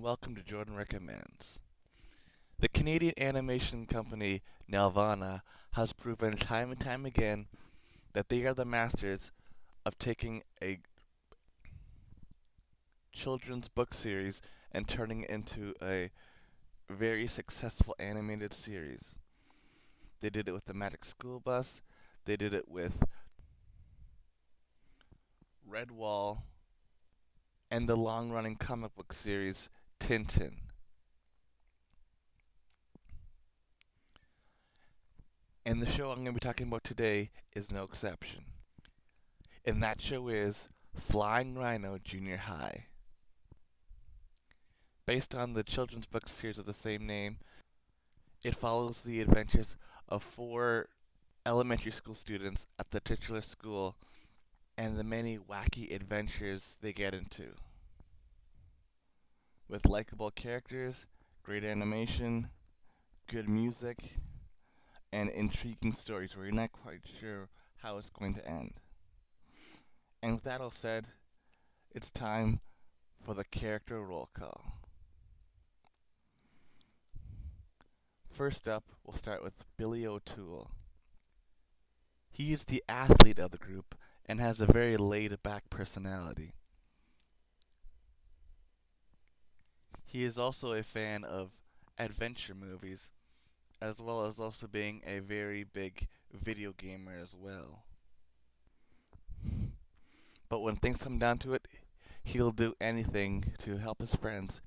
welcome to Jordan Recommends. The Canadian animation company Nelvana has proven time and time again that they are the masters of taking a children's book series and turning it into a very successful animated series. They did it with the Magic School Bus, they did it with Redwall, and the long running comic book series Tintin. And the show I'm going to be talking about today is no exception. And that show is Flying Rhino Junior High. Based on the children's book series of the same name, it follows the adventures of four elementary school students at the titular school and the many wacky adventures they get into. With likable characters, great animation, good music, and intriguing stories where you're not quite sure how it's going to end. And with that all said, it's time for the character roll call. First up, we'll start with Billy O'Toole. He is the athlete of the group and has a very laid-back personality. He is also a fan of adventure movies, as well as also being a very big video gamer as well. But when things come down to it, he'll do anything to help his friends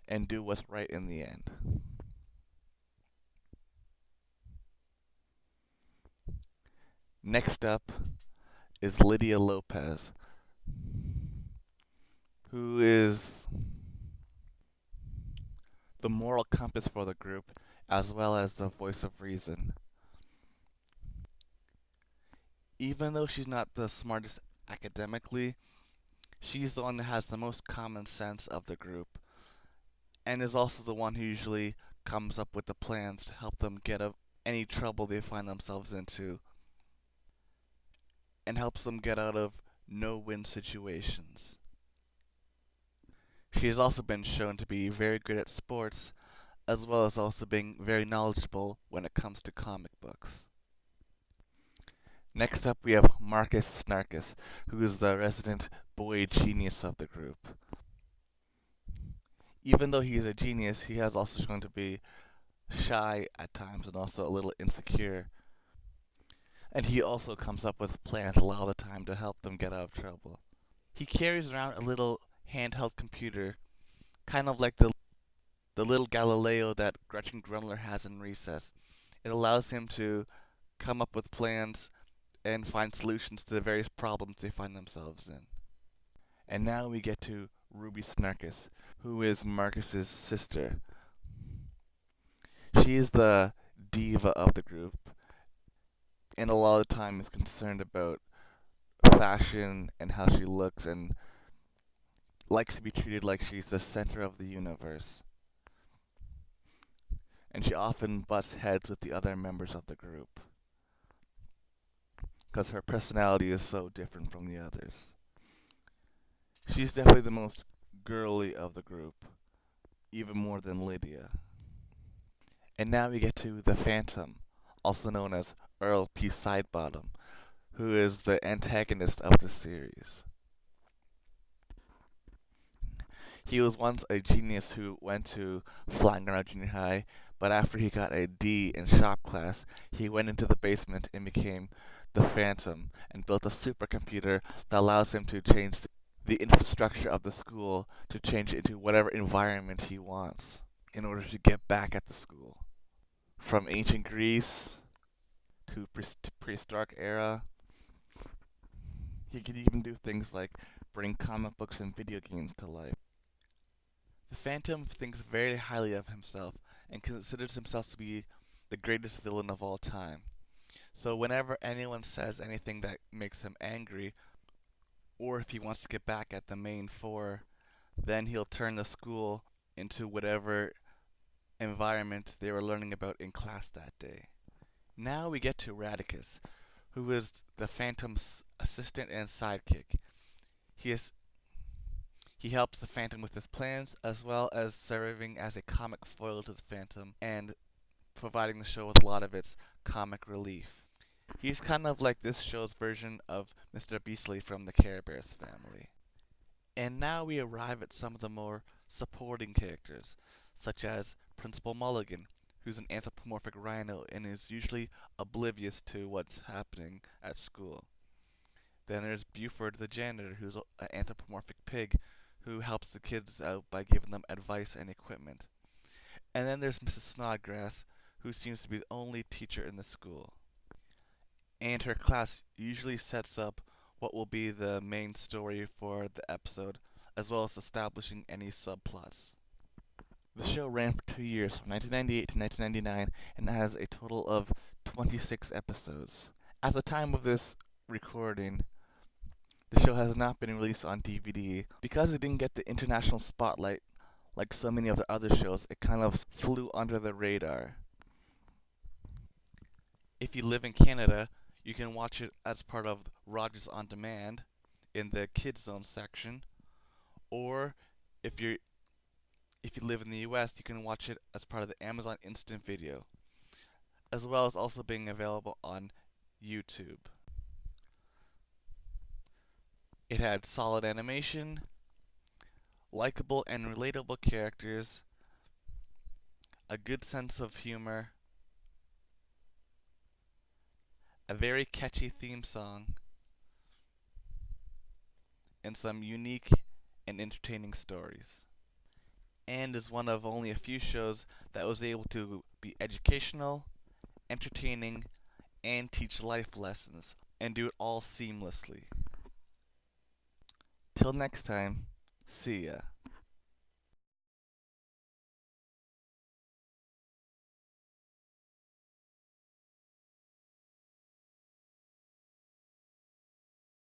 and do what's right in the end. Next up is Lydia Lopez, who is the moral compass for the group as well as the voice of reason. Even though she's not the smartest academically, she's the one that has the most common sense of the group, and is also the one who usually comes up with the plans to help them get out of any trouble they find themselves into, and helps them get out of no-win situations. She has also been shown to be very good at sports, as well as also being very knowledgeable when it comes to comic books. Next up, we have Marcus Snarkus, who is the resident boy genius of the group. Even though he is a genius, he has also shown to be shy at times and also a little insecure. And he also comes up with plans a lot of the time to help them get out of trouble. He carries around a little handheld computer, kind of like the little Galileo that Gretchen Grunler has in recess. It allows him to come up with plans and find solutions to the various problems they find themselves in. And now we get to Ruby Snarkus, who is Marcus's sister. She is the diva of the group, and a lot of the time is concerned about fashion and how she looks, and likes to be treated like she's the center of the universe. And she often butts heads with the other members of the group, because her personality is so different from the others. She's definitely the most girly of the group, even more than Lydia. And now we get to the Phantom, also known as Earl P. Sidebottom, who is the antagonist of the series. He was once a genius who went to Flying Rhino Junior High, but after he got a D in shop class, he went into the basement and became the Phantom and built a supercomputer that allows him to change the infrastructure of the school to change it into whatever environment he wants in order to get back at the school. From ancient Greece to prehistoric era, he could even do things like bring comic books and video games to life. The Phantom thinks very highly of himself and considers himself to be the greatest villain of all time. So whenever anyone says anything that makes him angry, or if he wants to get back at the main four, then he'll turn the school into whatever environment they were learning about in class that day. Now we get to Radicus, who is the Phantom's assistant and sidekick. He He helps the Phantom with his plans, as well as serving as a comic foil to the Phantom and providing the show with a lot of its comic relief. He's kind of like this show's version of Mr. Beastly from the Care Bears family. And now we arrive at some of the more supporting characters, such as Principal Mulligan, who's an anthropomorphic rhino and is usually oblivious to what's happening at school. Then there's Buford the janitor, who's an anthropomorphic pig who helps the kids out by giving them advice and equipment. And then there's Mrs. Snodgrass, who seems to be the only teacher in the school. And her class usually sets up what will be the main story for the episode, as well as establishing any subplots. The show ran for 2 years, from 1998 to 1999, and has a total of 26 episodes. At the time of this recording, the show has not been released on DVD. Because it didn't get the international spotlight like so many of the other shows, it kind of flew under the radar. If you live in Canada, you can watch it as part of Rogers On Demand in the Kids Zone section, or if you live in the US, you can watch it as part of the Amazon Instant Video, as well as also being available on YouTube. It had solid animation, likable and relatable characters, a good sense of humor, a very catchy theme song, and some unique and entertaining stories. And is one of only a few shows that was able to be educational, entertaining, and teach life lessons, and do it all seamlessly. Till next time, see ya.